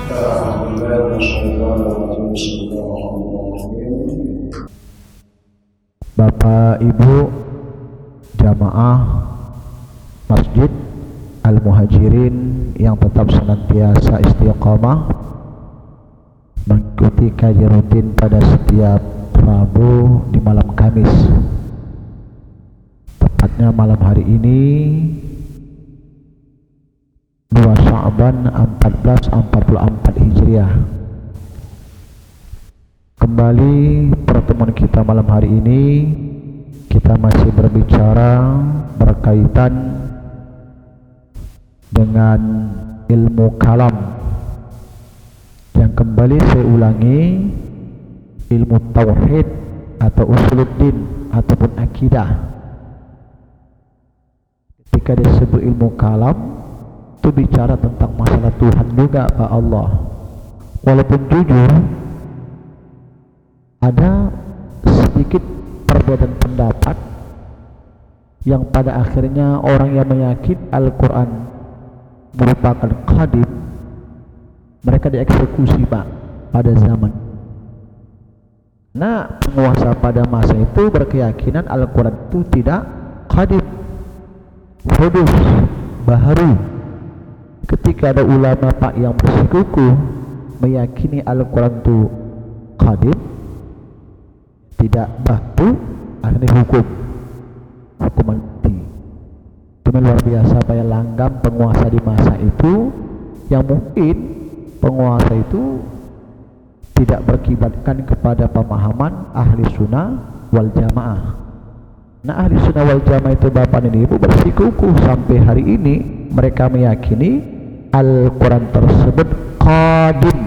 Bapak Ibu jamaah Masjid Al-Muhajirin yang tetap senantiasa istiqamah mengikuti kajian rutin pada setiap Rabu di malam Kamis, tepatnya malam hari ini 2 Sya'ban 1444 Hijriah. Kembali pertemuan kita malam hari ini, kita masih berbicara berkaitan dengan ilmu kalam yang kembali saya ulangi, ilmu tauhid atau usuluddin ataupun akidah. Ketika disebut ilmu kalam itu bicara tentang masalah Tuhan juga, Pak Allah. Walaupun jujur ada sedikit perbedaan pendapat yang pada akhirnya orang yang meyakini Al-Quran merupakan qadim, mereka dieksekusi Pak pada zaman. Nah, penguasa pada masa itu berkeyakinan Al-Quran itu tidak qadim, hudus, baharu. Ketika ada ulama Pak yang bersikukuh meyakini Al-Quran itu qadim, tidak baku, akhirnya hukuman mati. Itu luar biasa Pak, yang langgam penguasa di masa itu, yang mungkin penguasa itu tidak berkibatkan kepada pemahaman ahli sunnah wal jamaah. Nah, ahli sunnah wal jamaah itu Bapak dan Ibu bersikukuh sampai hari ini, mereka meyakini Al-Quran tersebut qadim.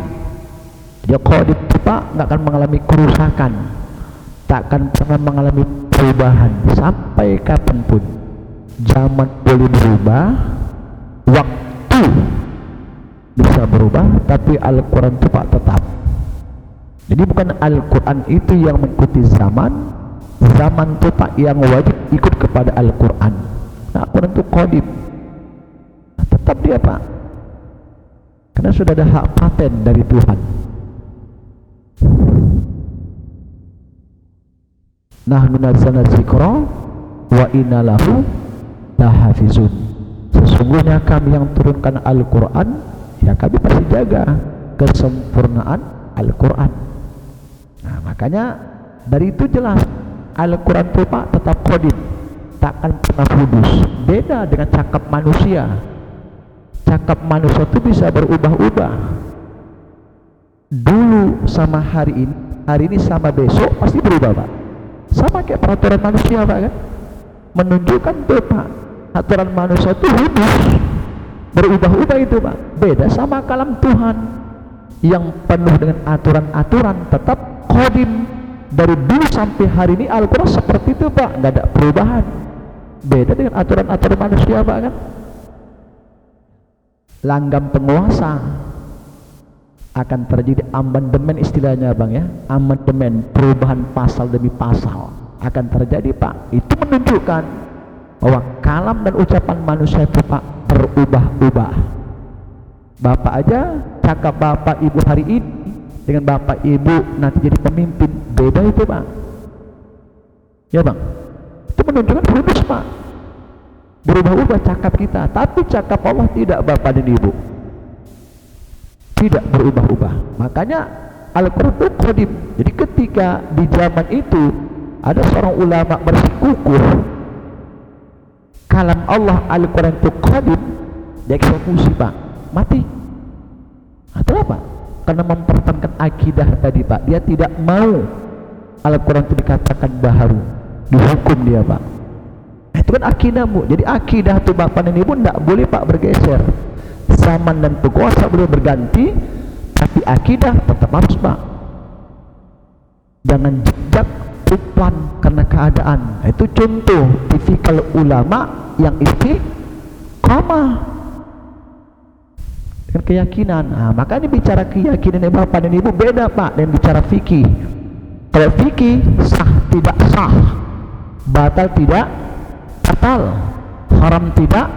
Ya, qadim itu Pak nggak akan mengalami kerusakan, tak akan pernah mengalami perubahan sampai kapanpun. Zaman boleh berubah, waktu bisa berubah, tapi Al-Quran itu Pak tetap. Jadi bukan Al-Quran itu yang mengikuti zaman itu Pak yang wajib ikut kepada Al-Quran. Nah, Al-Quran itu qadim, nah, tetap dia Pak, karena sudah ada hak paten dari Tuhan. Nahnu nazzalna dzikra wa inna lahu lahafizun. Sesungguhnya kami yang turunkan Al-Quran, ya kami pasti jaga kesempurnaan Al-Quran. Nah, makanya dari itu jelas Al-Quran itu Pak tetap qadim, takkan pernah hudus. Beda dengan cakap manusia. Cakap manusia itu bisa berubah-ubah. Dulu sama hari ini sama besok pasti berubah Pak. Sama kayak peraturan manusia Pak kan, menunjukkan tuh Pak, aturan manusia itu hudus, berubah-ubah itu Pak. Beda sama kalam Tuhan yang penuh dengan aturan-aturan, tetap qadim. Dari dulu sampai hari ini Al-Quran seperti itu Pak, nggak ada perubahan. Beda dengan aturan-aturan manusia Pak kan. Langgam penguasa akan terjadi amandemen, istilahnya Bang ya, amandemen, perubahan pasal demi pasal akan terjadi Pak. Itu menunjukkan bahwa kalam dan ucapan manusia itu Pak berubah-ubah. Bapak aja cakap Bapak Ibu hari ini dengan Bapak Ibu nanti jadi pemimpin, beda itu Pak ya Bang. Itu menunjukkan hudus Pak, berubah-ubah cakap kita. Tapi cakap Allah tidak Bapak dan Ibu, tidak berubah-ubah. Makanya Al-Quran itu qadim. Jadi ketika di zaman itu ada seorang ulama bersikukuh kalam Allah Al-Quran itu qadim, dieksekusi Pak, mati. Atau apa? Karena mempertahankan akidah tadi Pak, dia tidak mau Al-Quran itu dikatakan baharu, dihukum dia Pak. Itu kan akidahmu. Jadi akidah itu Bapak dan Ibu tidak boleh Pak bergeser. Zaman dan penguasa boleh berganti, tapi akidah tetap harus Pak. Jangan jejak umpan karena keadaan. Itu contoh tipikal ulama yang istiqamah dengan keyakinan. Nah, makanya bicara keyakinan Bapak dan Ibu beda Pak dengan bicara fikih. Kalau fikih sah tidak sah, batal tidak batal, haram tidak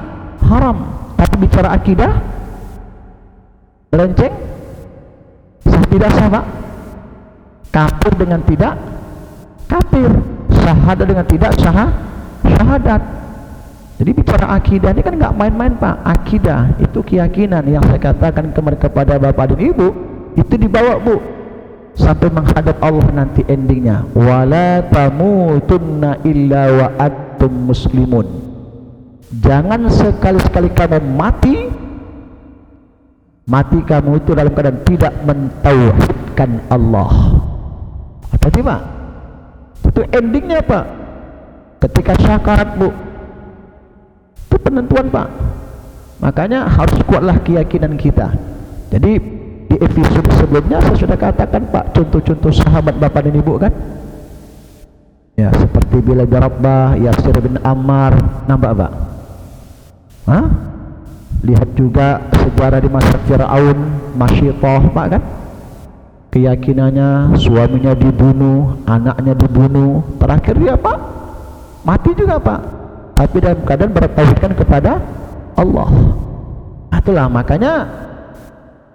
haram. Tapi bicara akidah melenceng tidak sah Pak, kafir dengan tidak kafir, syahadat dengan tidak syahadat. Jadi bicara akidah ini kan nggak main-main Pak. Akidah itu keyakinan yang saya katakan kemarin kepada Bapak dan Ibu, itu dibawa Bu sampai menghadap Allah nanti endingnya. Wala tamutunna illa wa antum muslimun. Jangan sekali-sekali kamu mati kamu itu dalam keadaan tidak mentauhidkan Allah. Apa sih Pak? Itu endingnya Pak. Ketika syakarat Bu, itu penentuan Pak. Makanya harus kuatlah keyakinan kita. Jadi di episode sebelumnya saya sudah katakan Pak, contoh-contoh sahabat Bapak dan Ibu kan, ya seperti Bilal bin Rabah, Yasir bin Ammar, nampak Pak? Hah? Lihat juga sejarah di masa Fir'aun, Masyitah Pak kan, keyakinannya suaminya dibunuh, anaknya dibunuh, terakhir dia Pak mati juga Pak, tapi dalam keadaan bertauhidkan kepada Allah. Itulah makanya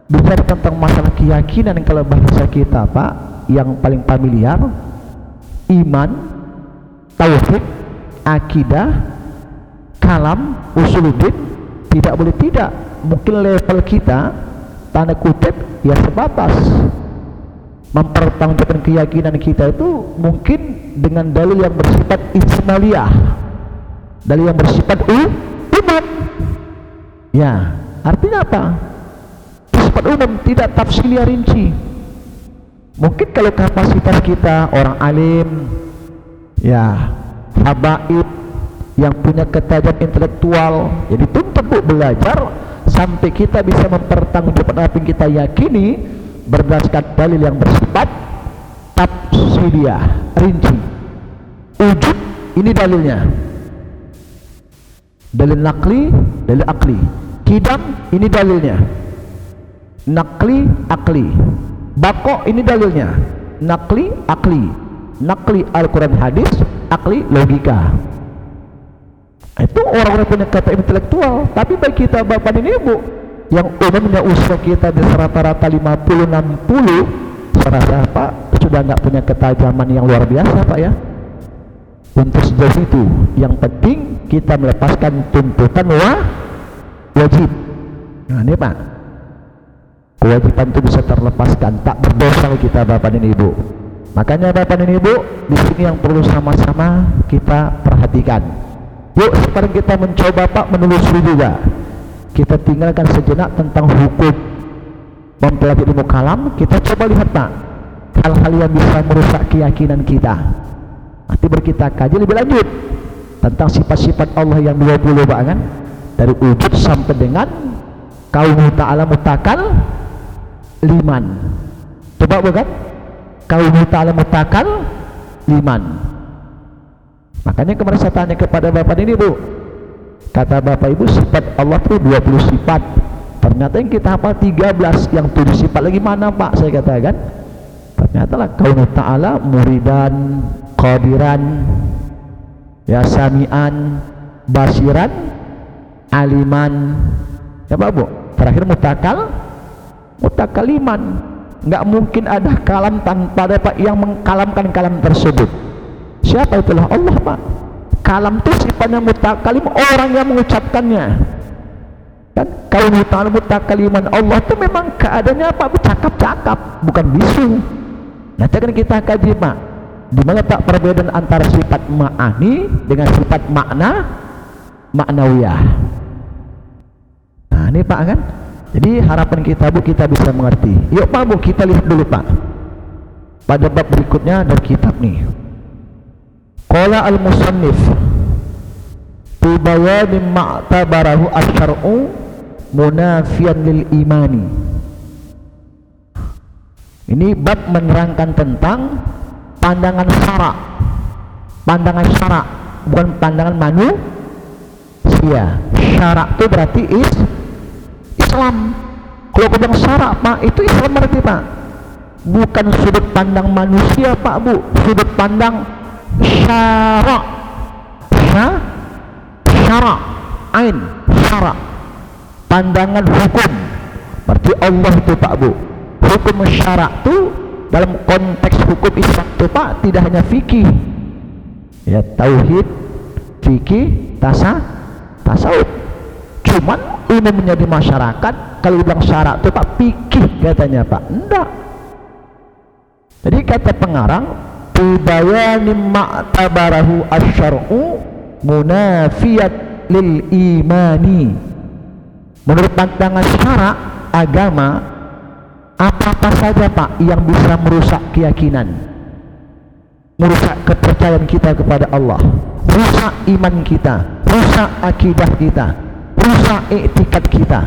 bicara tentang masalah keyakinan, kalau bahasa kita Pak yang paling familiar, iman, tauhid, akidah, kalam, usuluddin, tidak boleh tidak. Mungkin level kita tanda kutip ya sebatas mempertanggungjawabkan keyakinan kita itu mungkin dengan dalil yang bersifat ijmaliyah, dalil yang bersifat umum. Ya, artinya apa? Bersifat umum, tidak tafsiliyah rinci. Mungkin kalau kapasitas kita orang alim, ya habaib yang punya ketajaman intelektual, jadi tuntut Bu belajar sampai kita bisa mempertanggungjawabkan apa yang kita yakini berdasarkan dalil yang bersifat tafsiliyah rinci. Wujud ini dalilnya, dalil nakli, dalil akli. Kidam ini dalilnya, nakli, akli. Bako ini dalilnya, nakli, akli. Nakli Al-Quran hadis, akli logika. Itu orang-orang punya kata intelektual. Tapi bagi kita Bapak dan Ibu yang umumnya usia kita di rata-rata 50-60, saya rasa Pak sudah nggak punya ketajaman yang luar biasa Pak ya. Untuk sejauh itu yang penting kita melepaskan tuntutan wajib. Nah ini Pak, kewajiban itu bisa terlepaskan, tak berdosa kita Bapak dan Ibu. Makanya Bapak dan Ibu di sini yang perlu sama-sama kita perhatikan. Yuk sekarang kita mencoba Pak menelusuri juga. Kita tinggalkan sejenak tentang hukum mempelajari ilmu kalam. Kita coba lihat Pak hal-hal yang bisa merusak keyakinan kita. Nanti kita kaji lebih lanjut tentang sifat-sifat Allah yang 20 Pak kan, dari wujud sampai dengan Kaunuhu ta'ala mutakal liman. Coba bukan? Kaunuhu ta'ala mutakal liman. Makanya kemarin saya tanya kepada Bapak ini Bu, kata Bapak Ibu sifat Allah itu 20 sifat, ternyata yang kita hafal 13, yang 7 sifat lagi mana Pak? Saya katakan ternyata lah Kaunuhu ta'ala muridan, qadiran, ya sami'an, basiran, aliman, ya Pak Bu. Terakhir mutakaliman. Nggak mungkin ada kalam tanpa ada Pak yang mengkalamkan kalam tersebut. Siapa itulah? Allah Pak. Kalam itu sifatnya mutakalim, orang yang mengucapkannya kan. Kaunuhu ta'ala mutakaliman, Allah itu memang keadaannya apa? Bercakap-cakap, bukan bisu. Nanti akan kita kaji Pak di mana tak perbedaan antara sifat ma'ani dengan sifat maknawiyah. Nah ini Pak kan, jadi harapan kita Bu kita bisa mengerti. Yuk Pak Bu kita lihat dulu Pak pada bab berikutnya dari kitab nih. Qala al-musannif fi bayani ma'tabarahu asy-syar'u munafiyan lil imani. Ini bab menerangkan tentang pandangan syara. Pandangan syara bukan pandangan manusia. Syara itu berarti Islam. Kalau bilang syara Pak, itu Islam berarti Pak. Bukan sudut pandang manusia Pak Bu, sudut pandang syara. Syara syara, pandangan hukum. Berarti Allah itu Pak Bu, Hukum syarak itu dalam konteks hukum Islam itu Pak tidak hanya fikih, ya tauhid, fikih, tasawuf. Cuman umumnya di masyarakat kalau bilang syarak itu Pak fikih katanya Pak, enggak. Jadi kata pengarang, bibayani ma'tabarahu asyar'u munafiyat lil imani. Menurut pandangan syarak agama, apa-apa saja Pak yang bisa merusak keyakinan, merusak kepercayaan kita kepada Allah, rusak iman kita, rusak akidah kita, rusak iktikad kita.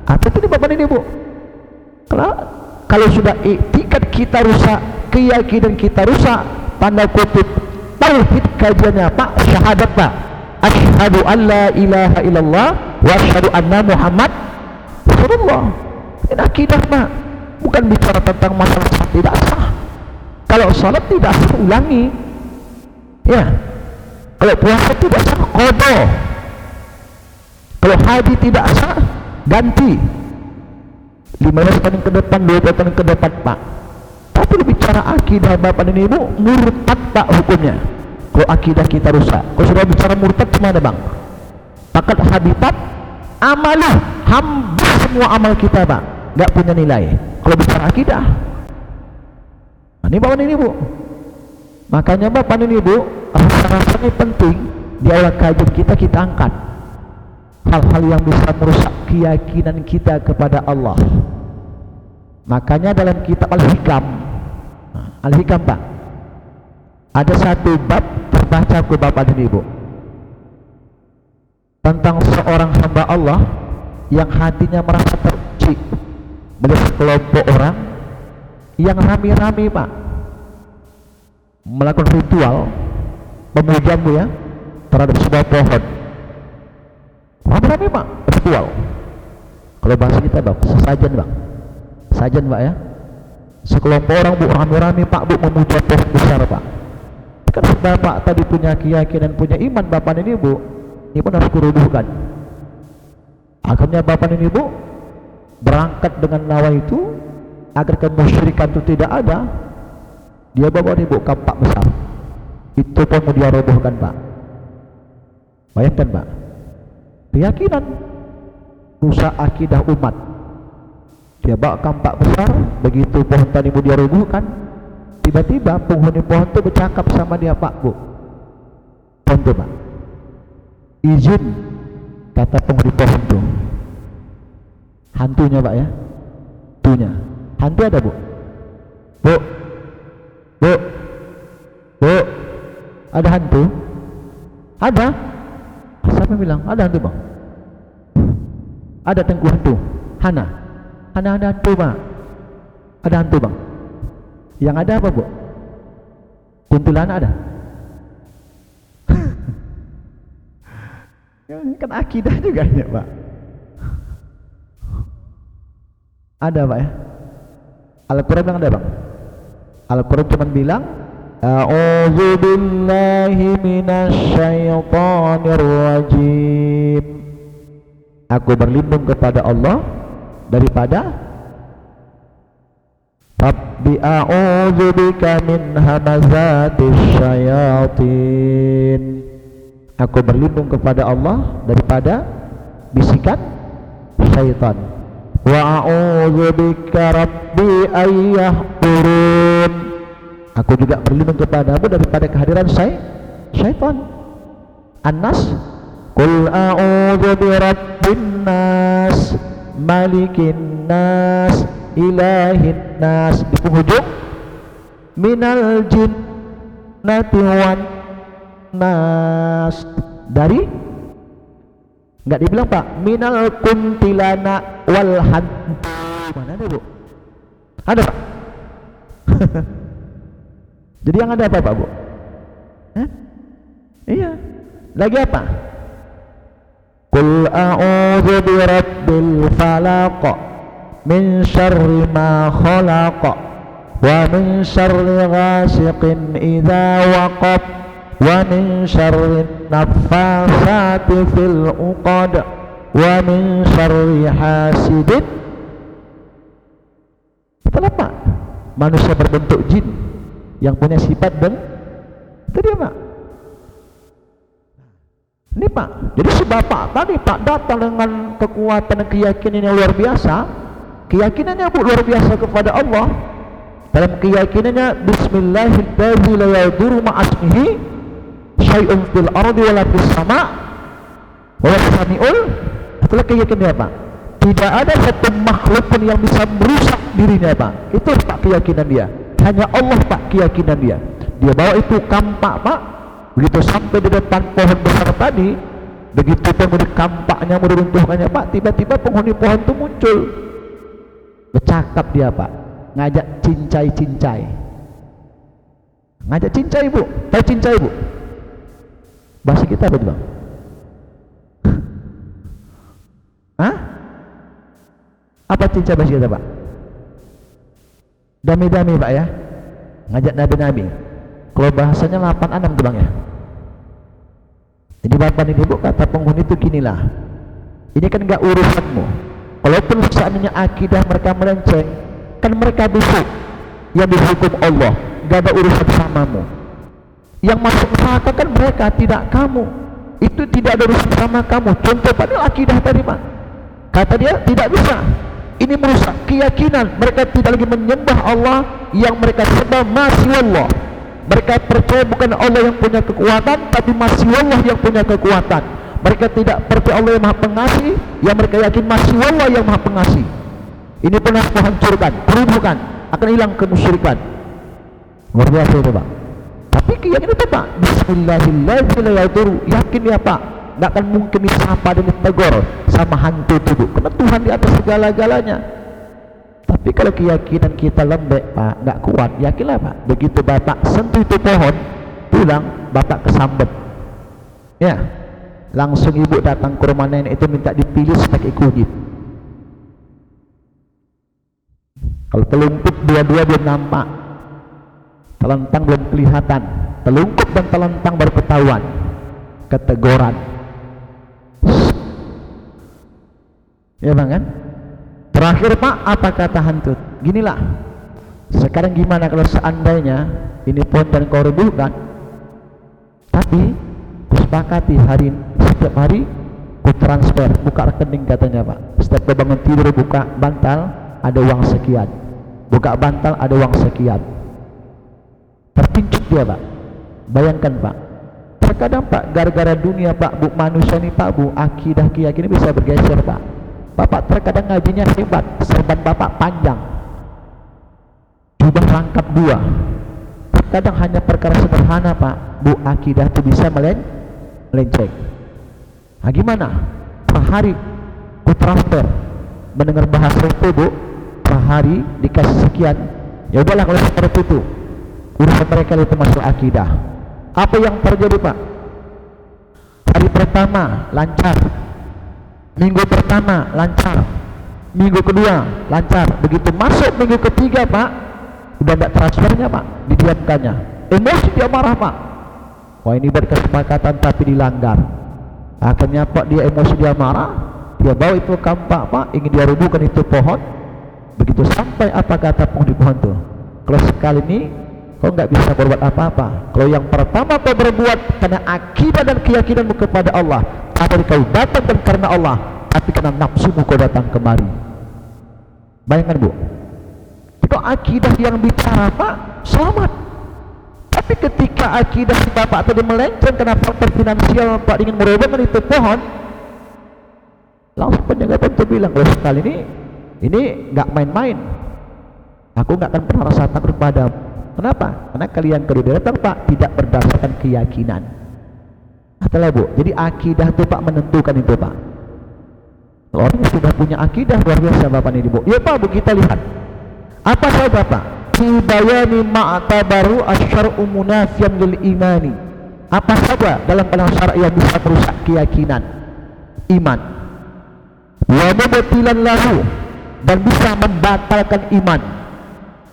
Apa itu Bapak ini Bu? Kalau sudah iktikad kita rusak, keyakinan kita rusak, tanda kutip tauhid kajiannya Pak, syahadat Pak, asyhadu an la ilaha illallah wa asyhadu anna Muhammad Rasulullah. Ini akidah Pak, bukan bicara tentang masalah sah tidak sah. Kalau salat tidak sah ulangi, ya. Kalau puasa tidak sah qada. Kalau haji tidak sah ganti. 15 tahun ke depan, 20 tahun ke depan Pak. Tapi bicara akidah Bapak dan Ibu, murtad Pak hukumnya. Kalau akidah kita rusak, kalau sudah bicara murtad gimana Bang? Pakat habitat amalah, hamba semua amal kita Pak, nggak punya nilai kalau bicara akidah. Nah, ini Bapak dan Ibu, makanya Bapak dan Ibu rasanya penting di awal kajian kita angkat hal-hal yang bisa merusak keyakinan kita kepada Allah. Makanya dalam kitab Al-Hikam, Al-Hikam Pak, ada satu bab terbaca ke Bapak dan Ibu tentang seorang hamba Allah yang hatinya merasa teruji melihat sekelompok orang yang rame-rame Pak melakukan ritual pemujaan ya terhadap sebuah pohon. Rame-rame Pak, ritual. Kalau bahasa kita Bang, sesajen Bang, sajen Pak ya. Sekelompok orang Bu rame-rame Pak Bu memuja pohon besar Pak. Kan Bapak tadi punya keyakinan, punya iman Bapak dan Ibu, ini pun harus kurubuhkan. Akhirnya Bapak dan Ibu berangkat dengan nawa itu agar kemusyrikan itu tidak ada. Dia Bapak dan Ibu kampak besar, itu pun mau dia robohkan Pak. Bayangkan Pak, keyakinan rusak akidah umat. Dia bawa kampak besar, begitu pohon tadi mau dia robohkan, tiba-tiba penghuni pohon itu bercakap sama dia, Pak Bu, pohon itu Pak, izin, kata penghuni pohon itu, hantunya Pak ya, hantunya, hantu ada Bu, Bu, Bu, Bu, ada hantu, ada, siapa bilang ada hantu Bang? Ada tengku hantu, Hana ada hantu Pak, ada hantu Bang. Yang ada apa Bu? Kuntilanak ada. Kan akidah juga ya Pak. Ada Pak ya. Al-Quran bilang ada Bang. Al-Quran cuma bilang a'udzu billahi minasyaitonir rajim. Aku berlindung kepada Allah daripada Rabbi a'udzu bika min hamazatis syayatin. Aku berlindung kepada Allah daripada bisikan syaitan. Wa a'udzu bika rabbi ayyahburun. Aku juga berlindung kepadamu daripada kehadiran syaitan. An-Nas, qul a'udzu birabbin nas, malikin nas, ilahin nas. Di penghujung minal jinnati wan nas, dari enggak dibilang Pak minal kuntilana wal hantu. Mana ada Bu? Ada Pak. Jadi yang ada apa Pak Bu? Iya. Lagi apa? Qul a'udzu birabbil falaq min syarri ma khalaq wa min syarri ghasiqin idza waqab wa min syarri naffasati fil uqad wa min syarri hasidin. Apa manusia berbentuk jin yang punya sifat itu dia Pak. Ini Pak, jadi si bapak tadi Pak datang dengan kekuatan dan keyakinan yang luar biasa. Keyakinannya Bu luar biasa kepada Allah. Dalam keyakinannya bismillahirrahmanirrahim la yadurru ma'asmihi syai'un fil ardi wala fis sama' wa sami'ul. Itulah keyakinannya Pak. Tidak ada satu makhluk pun yang bisa merusak dirinya Pak. Itu Pak keyakinan dia. Hanya Allah Pak keyakinan dia. Dia bawa itu kampak Pak. Begitu sampai di depan pohon besar tadi, begitu penghuni kampaknya mau diruntuhkannya Pak, tiba-tiba penghuni pohon itu muncul. Bercakap dia Pak, ngajak cincai-cincai. Ngajak cincai Bu. Tahu cincai Bu? Bahasa kita apa Bang? Hah? Apa cincai bahasa kita Pak? Dami-dami Pak ya. Ngajak nabi-nabi. Kalau bahasanya 86 tuh Bang ya. Jadi bapak ini Bu kata penghuni itu ginilah. Ini kan enggak urusanmu. Kalaupun seandainya akidah mereka melenceng, kan mereka besok yang dihukum Allah, enggak ada urusan samamu. Yang masuk neraka kan mereka, tidak kamu. Itu tidak ada urusan sama kamu. Contoh pada akidah tadi Pak. Kata dia tidak bisa. Ini merusak keyakinan. Mereka tidak lagi menyembah Allah, yang mereka sembah masih Allah. Mereka percaya bukan Allah yang punya kekuatan, tapi masih Allah yang punya kekuatan. Mereka tidak percaya Allah yang Maha Pengasih, yang mereka yakin masih Allah yang Maha Pengasih. Ini pernah menghancurkan, kerubukan, akan hilang kemusyrikan. Luar biasa itu Pak. Tapi keyakinan itu Pak, bismillahirrahmanirrahim, yakin ya Pak, nggak akan mungkin disapa dan ditegur sama hantu itu Bu, karena Tuhan di atas segala-galanya. Tapi kalau keyakinan kita lembek Pak, nggak kuat, yakinlah Pak. Begitu Bapak sentuh itu pohon, pulang Bapak kesambet. Ya, langsung ibu datang ke rumah nenek itu minta dipilih sebagai kunyit. Kalau telungkup dua-dua belum nampak, telentang belum kelihatan, telungkup dan telentang baru ketahuan, keteguran. Ya Bang kan? Terakhir Pak, apa kata hantu? Ginilah, sekarang gimana kalau seandainya ini pohon dan kau rebuhkan, tapi kusepakati setiap hari ku transfer, buka rekening katanya Pak. Setiap kau bangun tidur buka bantal, ada uang sekian. Buka bantal, ada uang sekian. Terpincut dia Pak. Bayangkan Pak, terkadang Pak, gara-gara dunia Pak Bu, manusia ini Pak Bu, akidah keyakinan bisa bergeser Pak. Bapak terkadang ngajinya hebat, serban Bapak panjang, jubah rangkap 2. Terkadang hanya perkara sederhana Pak Bu, akidah itu bisa melenceng. Nah gimana? Per hari ku transfer, mendengar bahasa itu Bu, per hari dikasih sekian. Ya udahlah kalau seperti itu, urusan mereka itu masalah akidah. Apa yang terjadi Pak? Hari pertama lancar, minggu pertama lancar, minggu kedua lancar. Begitu masuk minggu ketiga Pak, udah tidak transfernya Pak, didiamkannya. Emosi dia marah Pak. Wah ini berkesepakatan tapi dilanggar. Akhirnya Pak dia emosi, dia marah, dia bawa itu kampak Pak, ingin dia rubuhkan itu pohon. Begitu sampai apa kata penghuni pohon itu, kalau sekali ini kau nggak bisa berbuat apa-apa. Kalau yang pertama kau berbuat karena akidah dan keyakinanmu kepada Allah, atau kau datang dan karena Allah, tapi karena nafsumu kau datang kemari. Bayangkan Bu, itu akidah yang bicara Pak, selamat. Tapi ketika akidah si Bapak tadi melenceng karena faktor finansial, Pak ingin merubahkan itu pohon, langsung penjaga pohon itu bilang, kalau sekali ini nggak main-main, aku nggak akan pernah rasa takut padamu. Kenapa? Karena kalian kedua datang Pak tidak berdasarkan keyakinan. Itulah Bu, jadi akidah itu Pak menentukan itu Pak. Kalau orang sudah punya akidah luar biasa Bapak ini Bu. Ya Pak Bu, kita lihat apa saja Pak fi bayani ma'tabaru asyar'u munafiyan lil imani. Apa saja dalam penang syara' yang bisa merusak keyakinan iman, wa mubtilan lahu, dan bisa membatalkan iman.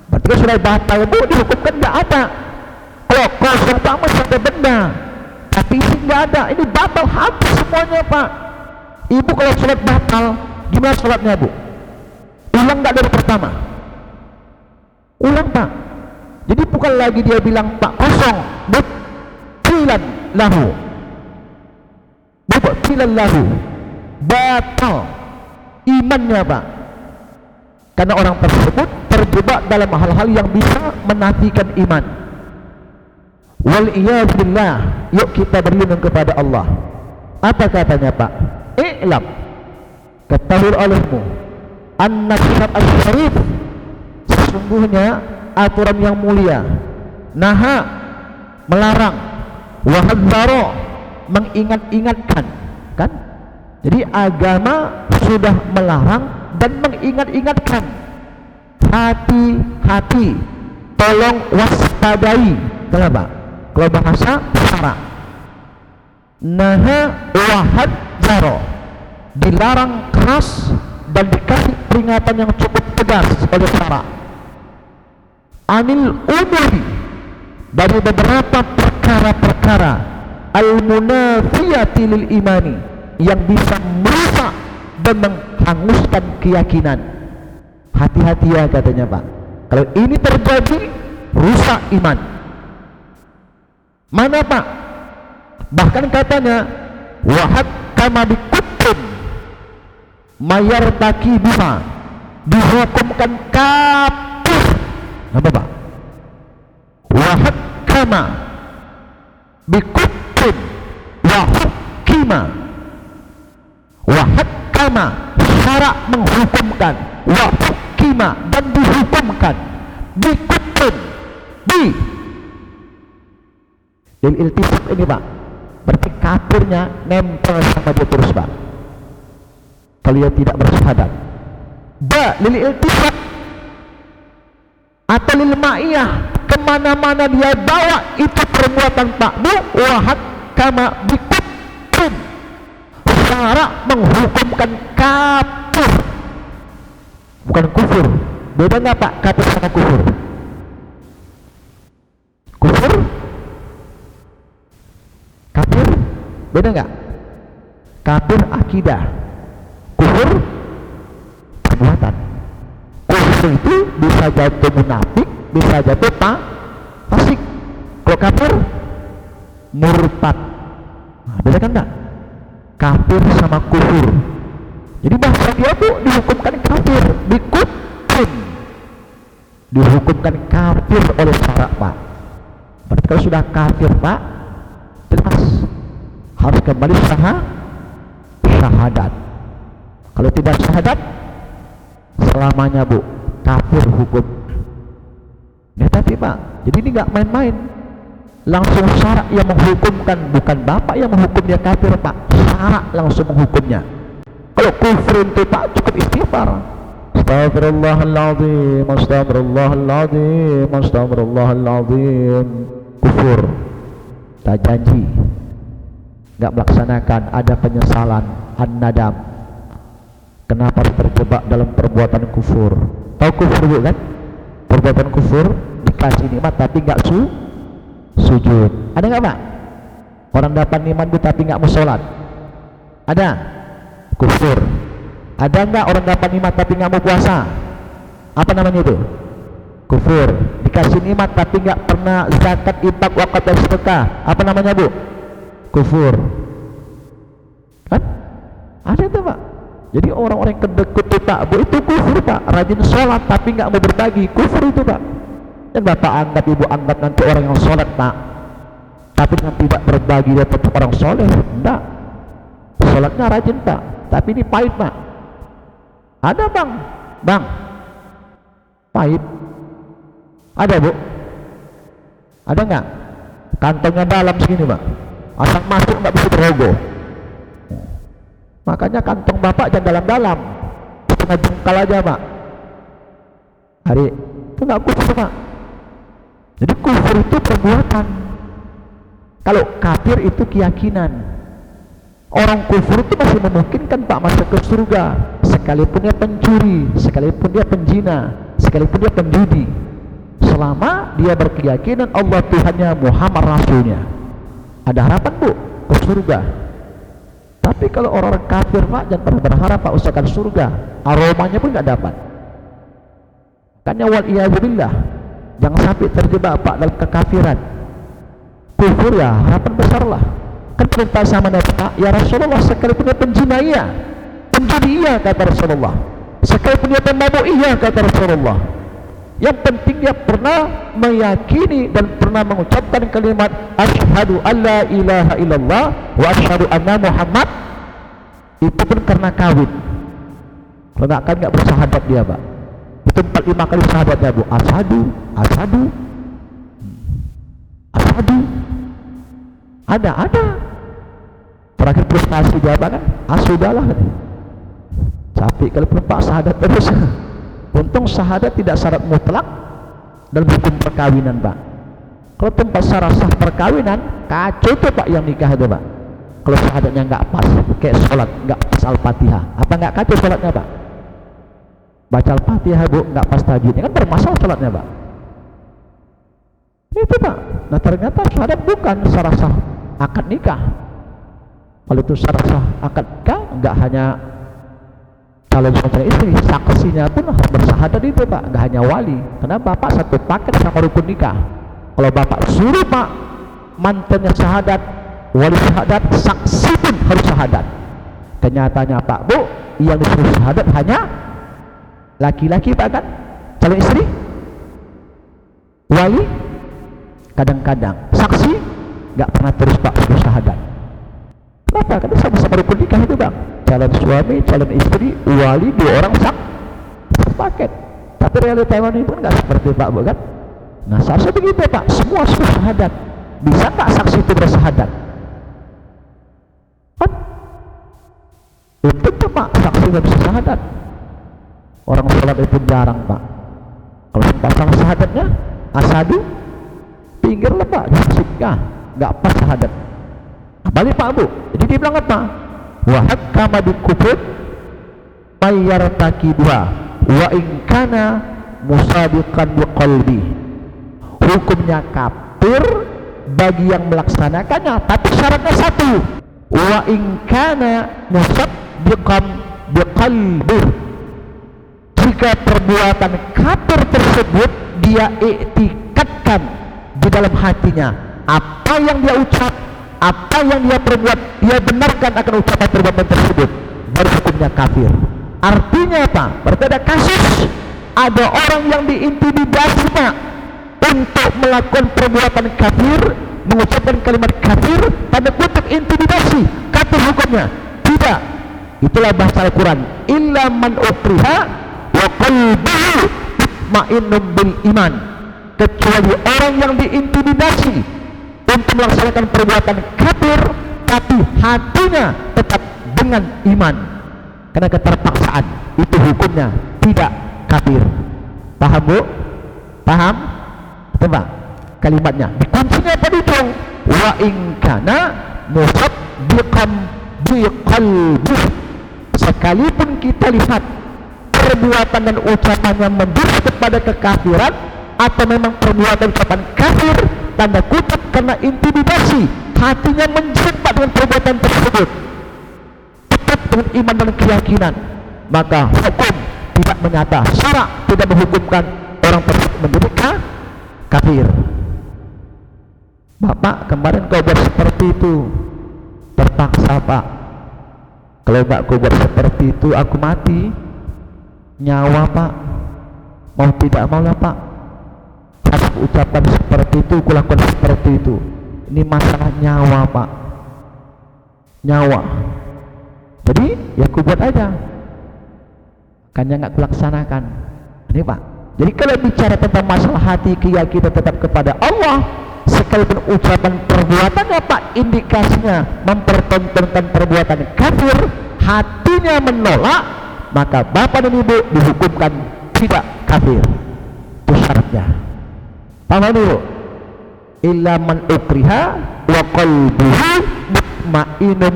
Berarti sudah batal Bu, dihukumkan nggak ada. Kalau kosong Pak masih ada benda, tapi isi nggak ada, ini batal habis semuanya Pak. Ibu kalau sholat batal, gimana sholatnya Bu? Ulang nggak dari pertama? Ulang pak. Jadi bukan lagi dia bilang pak kosong, mubtilan lahu, mubtilan lahu, batal imannya pak. Karena orang tersebut terjebak dalam hal-hal yang bisa menafikan iman. Wal iyadillah. Yuk kita berlindung kepada Allah. Apa katanya pak? I'lam, ketahui olehmu, anna kitab al-syarif, sesungguhnya aturan yang mulia, naha, melarang, wahadzaro, mengingat-ingatkan, kan? Jadi agama sudah melarang dan mengingat-ingatkan. Hati-hati, tolong waspadai. Kenapa? Kalau bahasa syara, naha wahadzaro, dilarang keras dan dikasih peringatan yang cukup tegas oleh syara. Anil umuri, dari beberapa perkara-perkara al-munafiyati lil imani, yang bisa merusak dan menghanguskan keyakinan. Hati-hati ya katanya pak, kalau ini terjadi rusak iman. Mana pak? Bahkan katanya wahad kama bikutun mayartaki bima, dihukumkan kafir. Apa pak? Wahad kama bikutun wahukima, wahad kama syarak menghukumkan, wahukima dan dihukumkan, bikutun di lil iltisab ini pak, berarti kafirnya nempel sama dia terus pak kalau dia tidak bersyahadat. Ba lil iltisab atau lil ma'iyah, kemana-mana dia bawa itu perbuatan pak bu, wahad kama bikutun, syarak menghukumkan kafir, bukan kufur. Beda nggak pak kafir sama kufur? Kufur, kafir, beda nggak? Kafir akidah, kufur perbuatan. Kufur itu bisa jatuh munafik, bisa jatuh fasik. Kalau kafir murtad. Nah, beda kan nggak? Kafir sama kufur. Jadi bahasa dia tuh dihukumkan kafir, bikutun, dihukumkan kafir oleh syarak pak. Berarti kalau sudah kafir pak, jelas harus kembali syahadat. Kalau tidak syahadat selamanya bu kafir hukum. Ya tapi pak, jadi ini nggak main-main, langsung syarak yang menghukumkan, bukan bapak yang menghukum dia kafir pak, syarak langsung menghukumnya. Kalau kufur itu pak cukup istighfar, astagfirullahaladzim, astagfirullahaladzim, astagfirullahaladzim. Kufur, tak janji, nggak melaksanakan, ada penyesalan, an-nadam. Kenapa harus terjebak dalam perbuatan kufur? Tahu kufur bu kan? Perbuatan kufur dikasih nikmat tapi nggak sujud. Ada nggak pak? Orang dapat nikmat bu tapi nggak mau sholat. Ada? Kufur. Ada nggak orang dapat nikmat tapi nggak mau puasa? Apa namanya itu? Kufur. Dikasih nikmat tapi nggak pernah zakat, infak, wakaf dan sedekah. Apa namanya bu? Kufur. Kan? Ada tuh pak. Jadi orang-orang yang kedekut pak bu itu kufur pak. Rajin sholat tapi nggak mau berbagi, kufur itu pak. Dan bapak anggap, ibu anggap nanti orang yang sholat pak, tapi dengan tidak berbagi dia tetap orang soleh. Enggak, sholatnya rajin pak, tapi ini pahit pak. Ada bang pahit. Ada bu? Ada nggak? Kantongnya dalam segini pak, asal masuk nggak bisa terogoh. Makanya kantong bapak jangan dalam-dalam, setengah jengkal aja pak. Hari itu nggak kufur pak. Jadi kufur itu perbuatan. Kalau kafir itu keyakinan. Orang kufur itu masih memungkinkan pak masuk ke surga, sekalipun dia pencuri, sekalipun dia penjina, sekalipun dia penjudi, selama dia berkeyakinan Allah Tuhannya, Muhammad Rasulnya, ada harapan bu ke surga. Tapi kalau orang-orang kafir pak, jangan pernah berharap pak usahakan surga, aromanya pun nggak dapat. Makanya waliyadzubillah, jangan sampai terjebak Pak dalam kekafiran, kufur. Ya harapan besar lah. Kan perintah sama Nabi Pak, ya Rasulullah, sekalipun dia penjina iya, penjudi iya kata Rasulullah, sekalipun dia pemabuk iya kata Rasulullah. Yang penting dia pernah meyakini dan pernah mengucapkan kalimat asyhadu alla ilaha illallah wa asyhadu anna Muhammad. Itu pun karena kawin. Kalau nggak kan nggak bersahadat dia Pak. Itu 4-5 kali sahadatnya Bu. Asyhadu, asyhadu, asyhadu. Ada. Terakhir prestasi jawaban kan? Sudahlah. Capek kalau Pak sahadat terus. Untung sahadat tidak syarat mutlak dalam hukum perkawinan Pak. Kalau tempat syarat sah perkawinan, kacau itu Pak yang nikah itu Pak. Kalau sahadatnya nggak pas, kayak sholat nggak pas Al-Fatihah, apa nggak kacau sholatnya Pak? Baca Al-Fatihah Bu, nggak pas tajwidnya, kan bermasalah sholatnya Pak. Itu Pak. Nah ternyata syahadat bukan syarat sah akad nikah. Kalau itu syarat sah akad nikah, nggak hanya calon suami istri, saksinya pun harus bersahadat itu Pak, nggak hanya wali. Karena Bapak satu paket sama rukun nikah. Kalau Bapak suruh Pak mantannya sahadat, wali sahadat, saksi pun harus sahadat. Kenyataannya Pak Bu, yang disuruh sahadat hanya laki-laki Pak kan, calon istri, wali, kadang-kadang saksi nggak pernah terus Pak suruh sahadat. Kenapa? Karena sama-sama rukun nikah itu Bang. Calon suami, calon istri, wali, 2 orang sepaket. Tapi realita ini pun nggak seperti Pak Bu kan. Nah seharusnya begitu Pak, semua suruh sahadat. Bisa nggak saksi itu bersahadat? Kan? Itu tuh Pak, saksi nggak bisa sahadat. Orang sholat itu jarang Pak. Kalau pasang sahadatnya, asyhadu, pinggir lah Pak, musiknya nggak pas sahadat. Nah, balik Pak Bu. Jadi dia bilang apa? Wa hakama bi kufur mayyartakibuha wa in kana musabiqan bi qalbi. Hukumnya kafir bagi yang melaksanakannya, tapi syaratnya satu, wa in kana musabiqan bi qalbi. Jika perbuatan kafir tersebut dia iktikadkan di dalam hatinya, apa yang dia ucap, apa yang dia perbuat, dia benarkan akan ucapan perbuatan tersebut, baru hukumnya kafir. Artinya apa? Berarti ada kasus, ada orang yang diintimidasi Pak untuk melakukan perbuatan kafir, mengucapkan kalimat kafir, tanda kutip intimidasi, kafir hukumnya. Tidak. Itulah bahasa Al-Quran, illa man ukriha wa qalbuhu mutmainnun bil iman. Kecuali orang yang diintimidasi untuk melaksanakan perbuatan kafir, tapi hatinya tetap dengan iman. Karena keterpaksaan, itu hukumnya tidak kafir. Paham Bu? Paham? Coba kalimatnya. Kuncinya apa itu? Wa in kana musaddiqan biqalbi. Sekalipun kita lihat perbuatan dan ucapannya menjurus kepada kekafiran, atau memang perbuatan ucapan kafir, tanda kutip karena intimidasi, hatinya menjebak dengan perbuatan tersebut, tetap dengan iman dan keyakinan, maka hukum tidak menyata, syarak tidak menghukumkan orang tersebut menjadi kafir. Bapak kemarin kau buat seperti itu, terpaksa Pak. Kalau enggak kau buat seperti itu, aku mati, nyawa Pak, mau tidak mau lah Pak, harus ucapan seperti itu, kulakukan seperti itu. Ini masalah nyawa Pak, nyawa. Jadi ya aku buat aja, makanya nggak kulaksanakan. Ini Pak. Jadi kalau bicara tentang masalah hati, keyakinan tetap kepada Allah, sekalipun ucapan perbuatannya Pak indikasinya mempertontonkan perbuatan kafir, hatinya menolak, maka Bapak dan Ibu dihukumkan tidak kafir. Itu syaratnya. Paham dulu? Illa man ukriha wa qalbuhu mutmainnun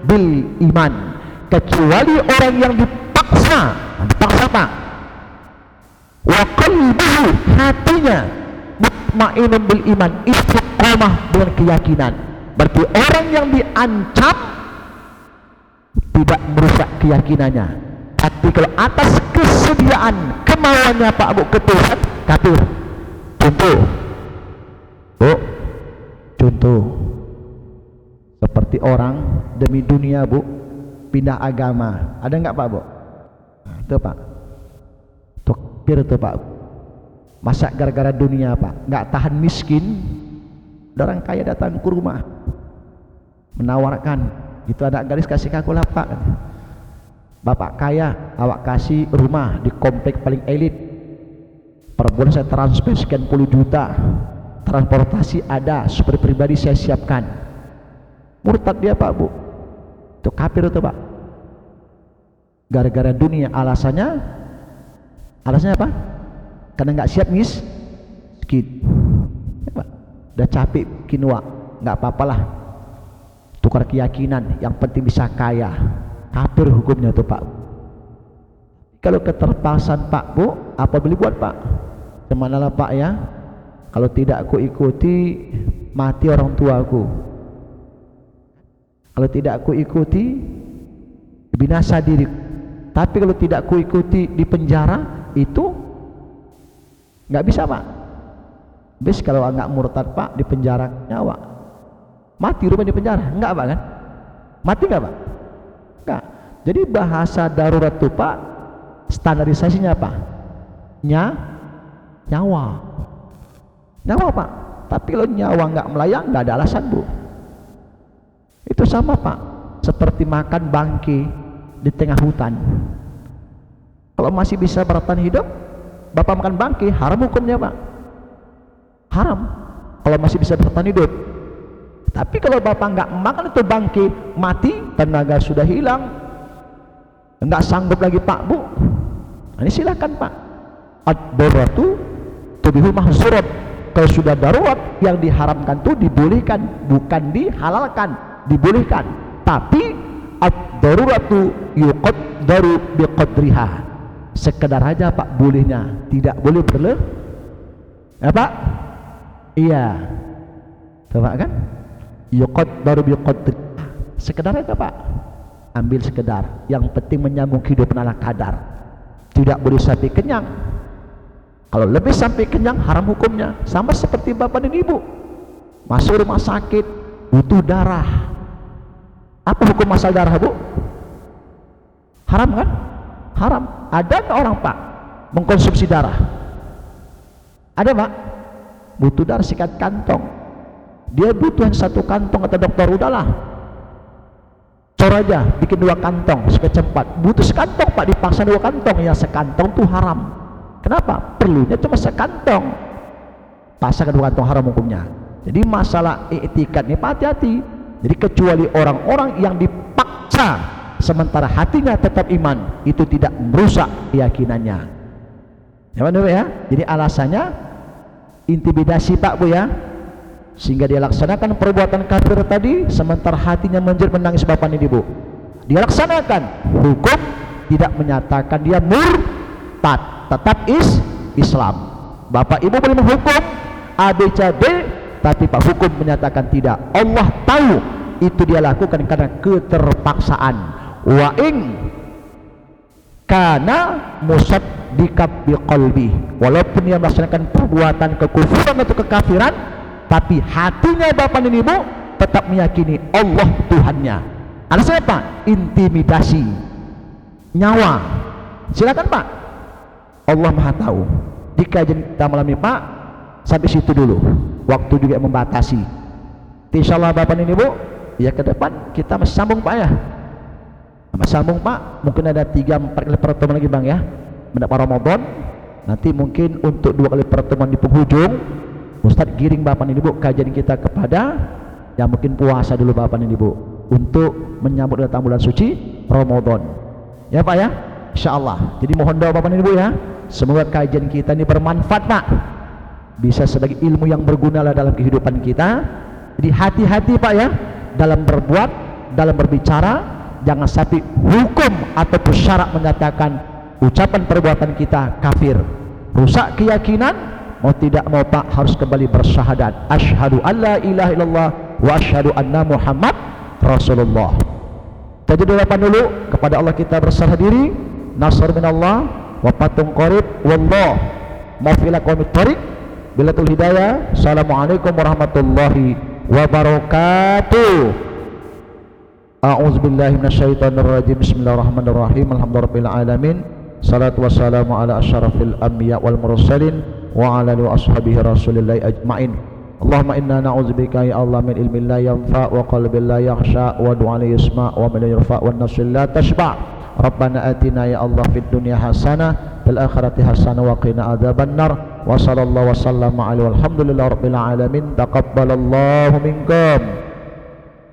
bil iman. Kecuali orang yang dipaksa Pak. Wa qalbuhu, hatinya mutmainnun bil iman, istiqomah dengan keyakinan. Berarti orang yang diancam tidak merusak keyakinannya. Tapi kalau atas kesediaan pemaksaan kemauannya Pak Bu ke Tuhan, kafir. Contoh Bu, contoh seperti orang demi dunia Bu pindah agama, ada nggak Pak Bu? Nah, itu Pak, itu kafir itu Pak. Masa gara-gara dunia Pak, nggak tahan miskin, orang kaya datang ke rumah menawarkan, itu anak gadis kasih aku lah Pak, bapak kaya, awak kasih rumah di komplek paling elit, per bulan saya transfer sekian puluh juta, transportasi ada, super pribadi saya siapkan. Murtad dia Pak Bu, itu kafir itu Pak, gara-gara dunia. Alasannya apa? Karena nggak siap miskin ya Pak, udah capek bikin uang, nggak apa-apalah, tukar keyakinan, yang penting bisa kaya. Kafir hukumnya tuh Pak. Kalau keterpaksaan Pak Bu, apa boleh buat Pak? Kemanalah Pak ya, kalau tidak aku ikuti mati orang tuaku, kalau tidak aku ikuti binasa diri, tapi kalau tidak aku ikuti di penjara, itu nggak bisa Pak. Bis kalau nggak murtad Pak, di penjara nyawa, mati rumah di penjara, enggak Pak kan? Mati enggak Pak? Enggak. Jadi bahasa darurat itu Pak, standarisasinya apa? Nyawa Pak. Tapi kalau nyawa nggak melayang, nggak ada alasan Bu. Itu sama Pak, seperti makan bangke di tengah hutan. Kalau masih bisa bertahan hidup, Bapak makan bangke, haram hukumnya Pak, haram kalau masih bisa bertahan hidup. Tapi kalau Bapak nggak makan itu bangke, mati, tenaga sudah hilang, nggak sanggup lagi Pak Bu, ini silakan Pak. Ad-daruratu tubihul mahzurat. Kalau sudah darurat, yang diharamkan itu dibolehkan, bukan dihalalkan, dibolehkan. Tapi ad-daruratu yuqaddaru biqadriha, sekedar aja Pak bolehnya, tidak boleh berlebih ya Pak. Iya coba kan, yuqaddaru biqadriha, sekedar aja Pak, ambil sekedar, yang penting menyambung kehidupan ala kadar, tidak boleh sampai kenyang. Kalau lebih sampai kenyang, haram hukumnya. Sama seperti bapak dan ibu masuk rumah sakit butuh darah, apa hukum masal darah Bu? Haram kan? Haram. Ada nggak orang Pak mengkonsumsi darah? Ada Pak, butuh darah sikat kantong, dia butuh satu kantong, kata dokter, udahlah cor aja, bikin 2 kantong supaya cepat. Butuh sekantong Pak, dipaksa 2 kantong, ya sekantong tuh haram. Kenapa? Perlunya cuma sekantong, paksakan 2 kantong, haram hukumnya. Jadi masalah i'tikad ini Pak, hati-hati. Jadi kecuali orang-orang yang dipaksa sementara hatinya tetap iman, itu tidak merusak keyakinannya ya benar ya. Jadi alasannya intimidasi Pak Bu ya, sehingga dia laksanakan perbuatan kafir tadi sementara hatinya menangis bapak ini Bu. Dia laksanakan, hukum tidak menyatakan dia murtad, tetap Islam. Bapak ibu boleh menghukum A, B, C, D, tapi Pak hukum menyatakan tidak. Allah tahu itu dia lakukan karena keterpaksaan. Wa ing kana musaddiqab biqalbi, walaupun dia melaksanakan perbuatan kekufuran atau kekafiran, tapi hatinya bapak dan ibu tetap meyakini Allah Tuhannya. Alasannya apa? Intimidasi nyawa. Silakan Pak, Allah Maha tahu. Di kajian kita malam ini Pak, sampai situ dulu, waktu juga membatasi. Insyaallah bapak dan ibu, ya ke depan kita masih sambung Pak ya, masih sambung Pak. Mungkin ada 3-4 kali pertemuan lagi Bang ya, mendapat Ramadan. Nanti mungkin untuk 2 kali pertemuan di penghujung, Ustadz giring bapak dan ibu kajian kita kepada yang mungkin puasa dulu bapak dan ibu, untuk menyambut datang bulan suci Ramadan ya Pak ya, insyaallah. Jadi mohon doa bapak dan ibu ya, semoga kajian kita ini bermanfaat Pak, bisa sebagai ilmu yang berguna lah dalam kehidupan kita. Jadi hati-hati Pak ya, dalam berbuat, dalam berbicara, jangan sampai hukum ataupun syarak menyatakan ucapan perbuatan kita kafir, rusak keyakinan. Mau tidak mau Pak harus kembali bersyahadat, asyhadu alla ilaha illallah wa asyhadu anna Muhammad Rasulullah. Jadi doakan dulu kepada Allah, kita berserah diri, nasr minallah, wafatun qarib wallah maufiq qawmit thariq billatul hidayah. Assalamualaikum warahmatullahi wabarakatuh. A'udzubillahi minasyaitonir rajim. Bismillahirrahmanirrahim. Alhamdulillahirabbil alamin. Salatu wassalamu ala asyrafil anbiya wal mursalin wa ala alihi wa ashabihi rasulillahi ajmain. Allahumma inna na'udzubika ya Allah min ilmin la yanfa wa qalbin la yakhsha wa du'an la yasma wa min yarfa wa nafsin la tashba. Rabbana atina ya Allah fid dunya hasanah fil akhirati hasanah wa qina adzaban nar. Wa sallallahu wa sallama alaihi walhamdulillahi rabbil alamin. Taqabbalallahu minkum.